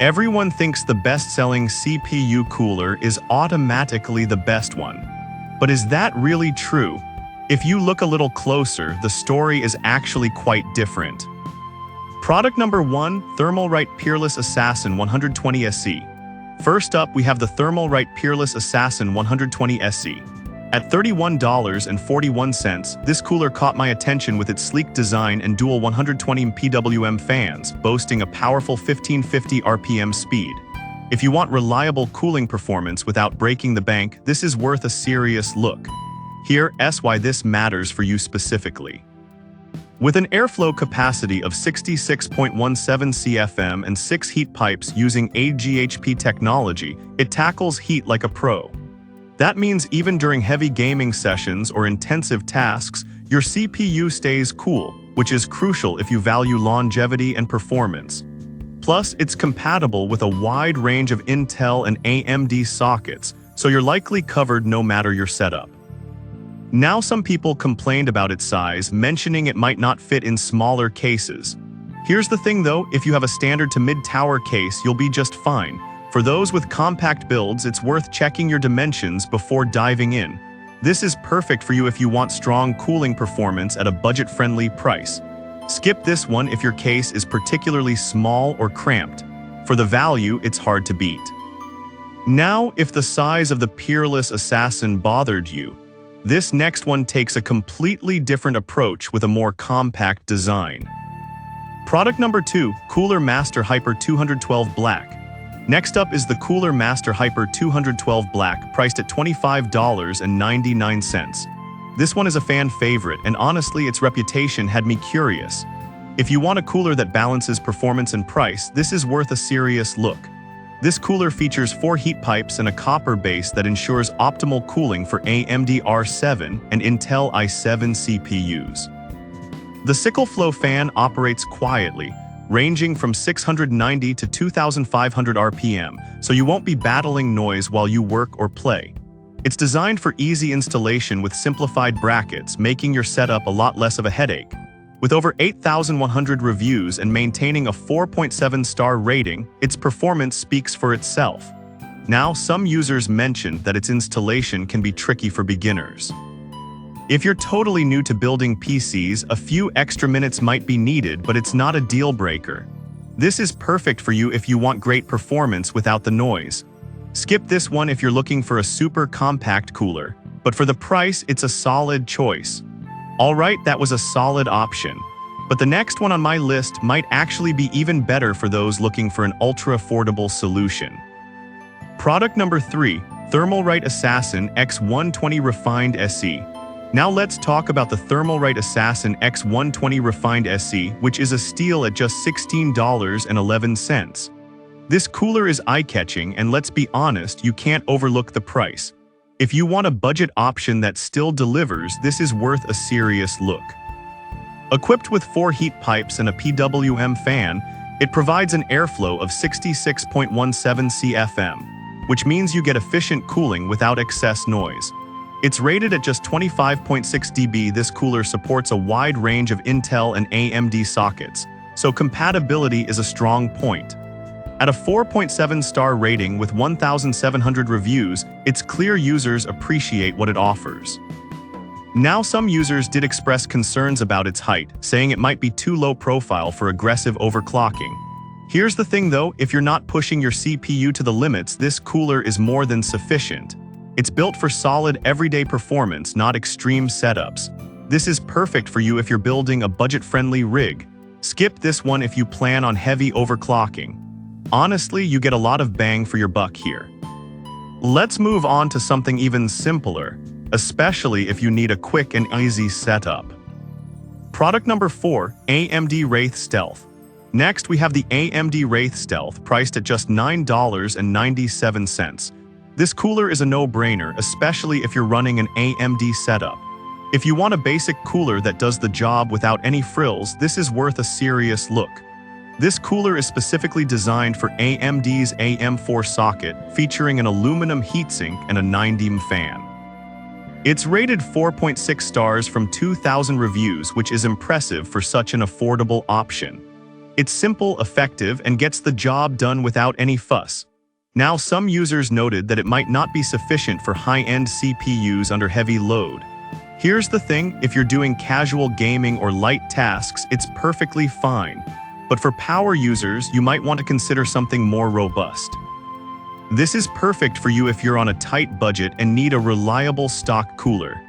Everyone thinks the best-selling CPU cooler is automatically the best one. But is that really true? If you look a little closer, the story is actually quite different. Product number 1, Thermalright Peerless Assassin 120 SC. First up, we have the Thermalright Peerless Assassin 120 SC. At $31.41, this cooler caught my attention with its sleek design and dual 120 PWM fans, boasting a powerful 1550 RPM speed. If you want reliable cooling performance without breaking the bank, this is worth a serious look. Here's why this matters for you specifically. With an airflow capacity of 66.17 CFM and 6 heat pipes using AGHP technology, it tackles heat like a pro. That means even during heavy gaming sessions or intensive tasks, your CPU stays cool, which is crucial if you value longevity and performance. Plus, it's compatible with a wide range of Intel and AMD sockets, so you're likely covered no matter your setup. Now, some people complained about its size, mentioning it might not fit in smaller cases. Here's the thing though, if you have a standard to mid-tower case, you'll be just fine. For those with compact builds, it's worth checking your dimensions before diving in. This is perfect for you if you want strong cooling performance at a budget-friendly price. Skip this one if your case is particularly small or cramped. For the value, it's hard to beat. Now, if the size of the Peerless Assassin bothered you, this next one takes a completely different approach with a more compact design. Product number 2, Cooler Master Hyper 212 Black. Next up is the Cooler Master Hyper 212 Black, priced at $25.99. This one is a fan favorite, and honestly, its reputation had me curious. If you want a cooler that balances performance and price, this is worth a serious look. This cooler features 4 heat pipes and a copper base that ensures optimal cooling for AMD R7 and Intel i7 CPUs. The Sickle Flow fan operates quietly, ranging from 690 to 2,500 RPM, so you won't be battling noise while you work or play. It's designed for easy installation with simplified brackets, making your setup a lot less of a headache. With over 8,100 reviews and maintaining a 4.7-star rating, its performance speaks for itself. Now, some users mentioned that its installation can be tricky for beginners. If you're totally new to building PCs, a few extra minutes might be needed, but it's not a deal breaker. This is perfect for you if you want great performance without the noise. Skip this one if you're looking for a super compact cooler, but for the price, it's a solid choice. Alright, that was a solid option. But the next one on my list might actually be even better for those looking for an ultra-affordable solution. Product number 3, Thermalright Assassin X120 Refined SE. Now let's talk about the Thermalright Assassin X120 Refined SE, which is a steal at just $16.11. This cooler is eye-catching, and let's be honest, you can't overlook the price. If you want a budget option that still delivers, this is worth a serious look. Equipped with 4 heat pipes and a PWM fan, it provides an airflow of 66.17 CFM, which means you get efficient cooling without excess noise. It's rated at just 25.6 dB. This cooler supports a wide range of Intel and AMD sockets, so compatibility is a strong point. At a 4.7-star rating with 1,700 reviews, it's clear users appreciate what it offers. Now, some users did express concerns about its height, saying it might be too low profile for aggressive overclocking. Here's the thing though, if you're not pushing your CPU to the limits, this cooler is more than sufficient. It's built for solid everyday performance, not extreme setups. This is perfect for you if you're building a budget-friendly rig. Skip this one if you plan on heavy overclocking. Honestly, you get a lot of bang for your buck here. Let's move on to something even simpler, especially if you need a quick and easy setup. Product number 4, AMD Wraith Stealth. Next, we have the AMD Wraith Stealth, priced at just $9.97. This cooler is a no-brainer, especially if you're running an AMD setup. If you want a basic cooler that does the job without any frills, this is worth a serious look. This cooler is specifically designed for AMD's AM4 socket, featuring an aluminum heatsink and a 9-dm fan. It's rated 4.6 stars from 2,000 reviews, which is impressive for such an affordable option. It's simple, effective, and gets the job done without any fuss. Now, some users noted that it might not be sufficient for high-end CPUs under heavy load. Here's the thing, if you're doing casual gaming or light tasks, it's perfectly fine. But for power users, you might want to consider something more robust. This is perfect for you if you're on a tight budget and need a reliable stock cooler.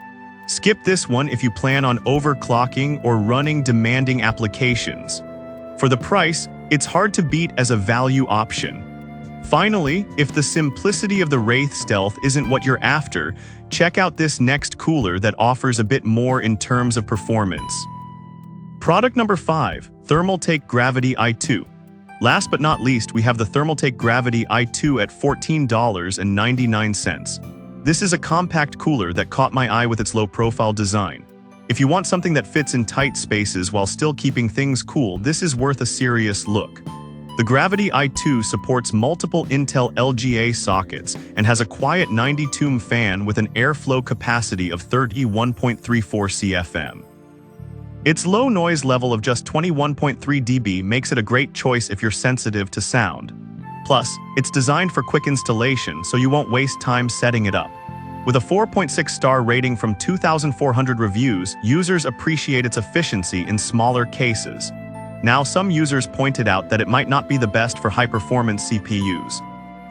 Skip this one if you plan on overclocking or running demanding applications. For the price, it's hard to beat as a value option. Finally, if the simplicity of the Wraith Stealth isn't what you're after, check out this next cooler that offers a bit more in terms of performance. Product number 5, Thermaltake Gravity i2. Last but not least, we have the Thermaltake Gravity i2 at $14.99. This is a compact cooler that caught my eye with its low-profile design. If you want something that fits in tight spaces while still keeping things cool, this is worth a serious look. The Gravity i2 supports multiple Intel LGA sockets and has a quiet 90-toom fan with an airflow capacity of 31.34 CFM. Its low noise level of just 21.3 dB makes it a great choice if you're sensitive to sound. Plus, it's designed for quick installation, so you won't waste time setting it up. With a 4.6-star rating from 2,400 reviews, users appreciate its efficiency in smaller cases. Now, some users pointed out that it might not be the best for high-performance CPUs.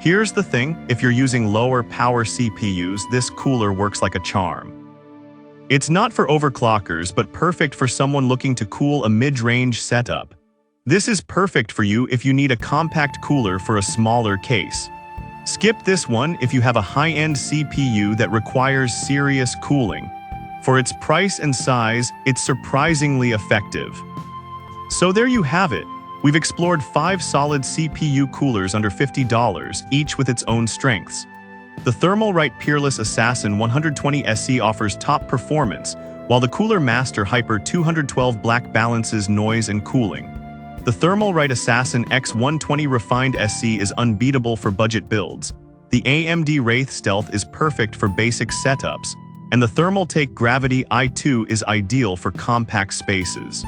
Here's the thing, if you're using lower power CPUs, this cooler works like a charm. It's not for overclockers, but perfect for someone looking to cool a mid-range setup. This is perfect for you if you need a compact cooler for a smaller case. Skip this one if you have a high-end CPU that requires serious cooling. For its price and size, it's surprisingly effective. So there you have it. We've explored 5 solid CPU coolers under $50, each with its own strengths. The Thermalright Peerless Assassin 120 SE offers top performance, while the Cooler Master Hyper 212 Black balances noise and cooling. The Thermalright Assassin X120 Refined SE is unbeatable for budget builds. The AMD Wraith Stealth is perfect for basic setups, and the Thermaltake Gravity i2 is ideal for compact spaces.